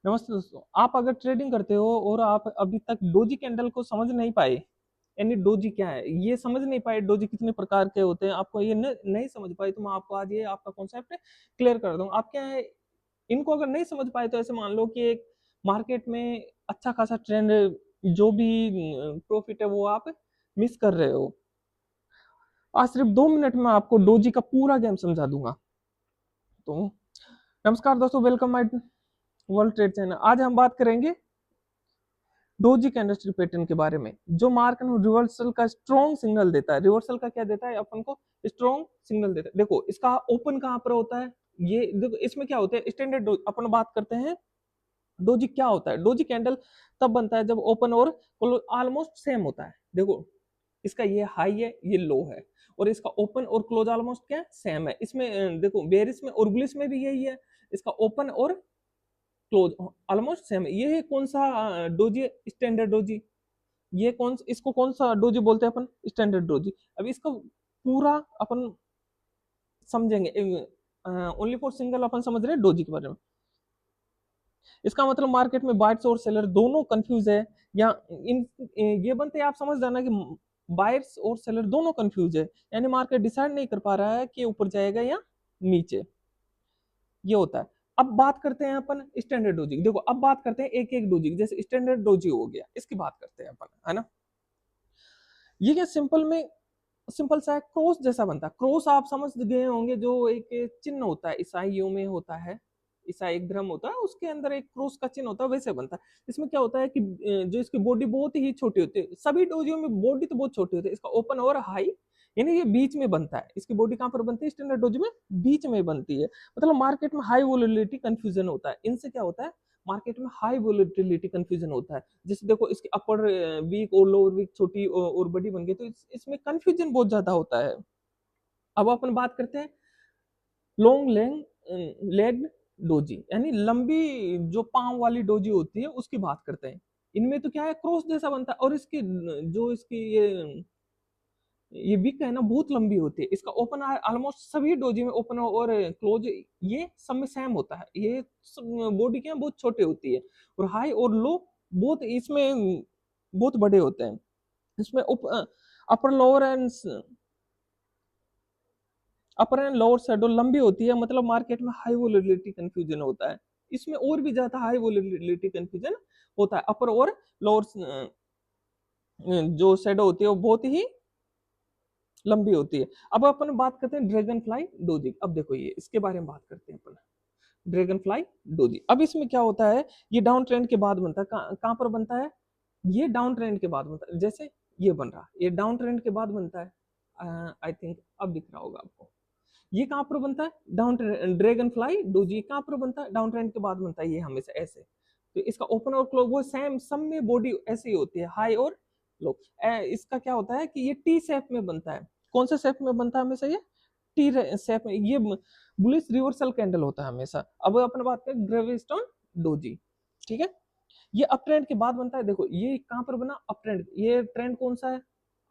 नमस्ते दोस्तों, आप अगर ट्रेडिंग करते हो और आप अभी तक डोजी कैंडल को समझ नहीं पाए, यानी डोजी क्या है ये समझ नहीं पाए, डोजी कितने प्रकार के होते हैं, आपको ये नहीं समझ पाए, तो मैं आपको आज ये आपका कॉन्सेप्ट क्लियर कर दूंगा। आप क्या है, इनको अगर नहीं समझ पाए तो ऐसे मान लो कि एक मार्केट में अच्छा खासा ट्रेंड, जो भी प्रॉफिट है वो आप मिस कर रहे हो। आज सिर्फ 2 मिनट में आपको डोजी का पूरा गेम समझा दूंगा। तो नमस्कार दोस्तों, welcome my world trade channel. आज हम बात करेंगे डोजी कैंडलस्टिक पैटर्न के बारे में, जो मार्केट में रिवर्सल का स्ट्रॉन्ग सिग्नल देता है। रिवर्सल का क्या देता है अपन को? स्ट्रॉन्ग सिग्नल देता है। देखो इसका ओपन कहां पर होता है, ये देखो इसमें क्या होता है, स्टैंडर्ड अपन बात करते हैं। डोजी क्या होता है? डोजी कैंडल तब बनता है जब ओपन और क्लोज ऑलमोस्ट सेम होता है। देखो इसका ये हाई है, ये लो है, और इसका ओपन और क्लोज ऑलमोस्ट क्या सेम है। इसमें देखो बेरिस में और बुलिश में भी यही है, इसका ओपन और क्लोज ऑलमोस्ट सेम है। ये है कौन सा डोजी? Standard doji. ये इसको कौन सा डोजी बोलते हैं अपन? Standard doji. अब इसका पूरा अपन समझेंगे, ओनली फॉर सिंगल अपन समझ रहे हैं डोजी के बारे में। इसका मतलब मार्केट में बायर्स और सेलर दोनों कंफ्यूज है, या इन ये बनते आप समझ जाना कि बायर्स और सेलर दोनों कंफ्यूज है, यानी मार्केट डिसाइड नहीं कर पा रहा है कि ऊपर जाएगा या नीचे। ये होता है। अब बात करते हैं अपन स्टैंडर्ड डोजी की। देखो अब बात करते हैं एक एक डोजी की। जैसे स्टैंडर्ड डोजी हो गया, इसकी बात करते हैं अपन, है ना। ये क्या सिंपल सा है, क्रॉस जैसा बनता है। क्रॉस आप समझ गए होंगे, जो एक चिन्ह होता है ईसाइयों में होता है, ईसाई एक धर्म होता है, उसके अंदर एक क्रॉस का चिन्ह होता है, वैसे बनता है। इसमें क्या होता है कि जो इसकी बॉडी बहुत ही छोटी होती है, सभी डोजियों में बॉडी तो बहुत छोटी होती है। इसका ओपन और हाई, यानी ये बीच में बनता है। इसकी बॉडी कहां पर बनती है? स्टैंडर्ड डोजी में बीच में बनती है। मतलब मार्केट में हाई वोलेटिलिटी कंफ्यूजन होता है। इनसे क्या होता है, मार्केट में हाई वोलेटिलिटी कंफ्यूजन होता है। जैसे देखो इसकी अपर वीक और लोअर वीक छोटी और बड़ी बन गई, तो इसमें कंफ्यूजन बहुत ज्यादा होता है। अब अपन बात करते हैं लॉन्ग लेग डोजी, यानी लंबी जो पांव वाली डोजी होती है उसकी बात करते हैं। इनमें तो क्या है, क्रॉस जैसा बनता है, और इसकी जो इसकी ये विक है ना, बहुत लंबी होती है। इसका ओपन ऑलमोस्ट सभी डोजी में ओपन और क्लोज ये सब में सेम होता है। ये बॉडी क्या बहुत छोटी होती है, और हाई और लो बहुत इसमें बहुत बड़े होते हैं। इसमें upper lower and lower shadow लंबी होती है। मतलब मार्केट में हाई वोलेटिलिटी कंफ्यूजन होता है। इसमें और भी ज्यादा हाई वोलेटिलिटी कंफ्यूजन होता है। अपर और लोअर जो शैडो होती है वो बहुत ही लंबी होती है। अब अपन बात करते हैं ड्रैगन फ्लाई डोजी। अब देखो ये इसके बारे में बात करते हैं अपन, ड्रैगन फ्लाई डोजी। अब इसमें क्या होता है, ये डाउन ट्रेंड के बाद बनता है। कहां पर बनता है? ये डाउन ट्रेंड के बाद बनता है। जैसे ये बन रहा, ये डाउन ट्रेंड के बाद बनता है। आई थिंक अब दिख रहा होगा आपको। ये कहां पर बनता है? Down trend. Dragon fly doji कहां पर बनता है? डाउन ट्रेंड के बाद बनता है। ये हमेशा ऐसे, तो इसका ओपन और क्लोज वो सेम, सब में बॉडी ऐसी ही होती है, हाई और लो। इसका क्या होता है कि ये टी शेप में बनता है। कौन सा शेप में बनता है हमेशा? ये टी शेप में। ये बुलिश रिवर्सल कैंडल होता है हमेशा। अब अपन बात करें ग्रेविस्टोन डोजी, ठीक है। ये अप ट्रेंड के बाद बनता है। देखो ये कहां पर बना? Up trend. ये ट्रेंड कौन सा है?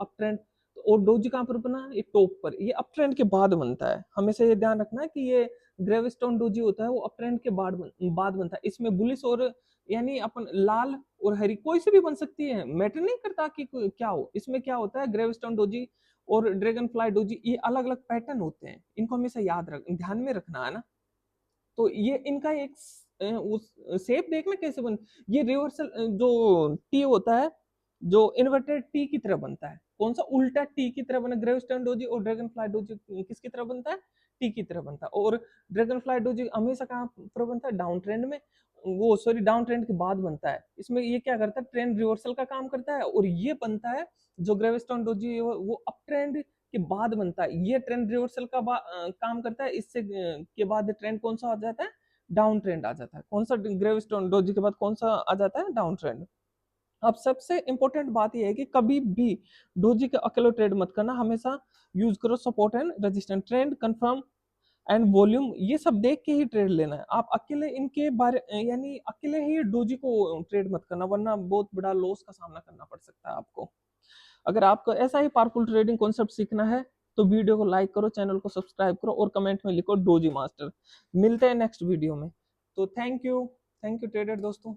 Up trend. तो और डोजी कहां पर बना? ये टॉप पर। ये अप ट्रेंड के बाद बनता है। हमेशा ये ध्यान रखना है कि ये ग्रेविस्टोन डोजी होता है वो अप ट्रेंड के बाद बनता है। इसमें बुलिश और यानी अपन लाल और हरी कोई से भी बन सकती है, मैटर नहीं करता कि क्या हो। इसमें क्या होता है, ग्रेविस्टोन डोजी और ड्रैगन फ्लाई डोजी ये अलग अलग पैटर्न होते हैं, इनको हमेशा ध्यान में रखना है ना। तो ये इनका एक उस शेप देखना कैसे बन, ये रिवर्सल जो टी होता है, जो इन्वर्टेड टी की तरह बनता है। कौन सा? उल्टा टी की तरह बना। ग्रेविस्टन डोजी और ड्रैगन फ्लाई डोजी किसकी तरह बनता है? टी की तरह बनता है। और ड्रैगन फ्लाई डोजी हमेशा कहाँ पर बनता है? डाउन ट्रेंड में। वो सॉरी डाउन ट्रेंड के बाद बनता है। इसमें ये क्या करता है, ट्रेंड रिवर्सल का काम करता है। और ये बनता है जो ग्रेविस्टोन डोजी वो अप ट्रेंड के बाद बनता है। ये ट्रेंड रिवर्सल का काम करता है। इससे के बाद ट्रेंड कौन सा आ जाता है? डाउन ट्रेंड आ जाता है। कौन सा? ग्रेविस्टोन डोजी के बाद कौन सा आ जाता है? Down trend. अब सबसे इंपॉर्टेंट बात यह है कि कभी भी डोजी के अकेले ट्रेड मत करना, हमेशा यूज करो support and resistance, trend confirm and volume, ये सब देख के ही ट्रेड लेना है। आप अकेले इनके बारे यानी अकेले ही डोजी को ट्रेड मत करना, वरना बहुत बड़ा लॉस का सामना करना पड़ सकता है आपको। अगर आपको ऐसा ही पावरफुल ट्रेडिंग कॉन्सेप्ट सीखना है तो वीडियो को लाइक करो, चैनल को सब्सक्राइब करो और कमेंट में लिखो डोजी मास्टर। मिलते हैं नेक्स्ट वीडियो में। तो thank you. Thank you trader दोस्तों।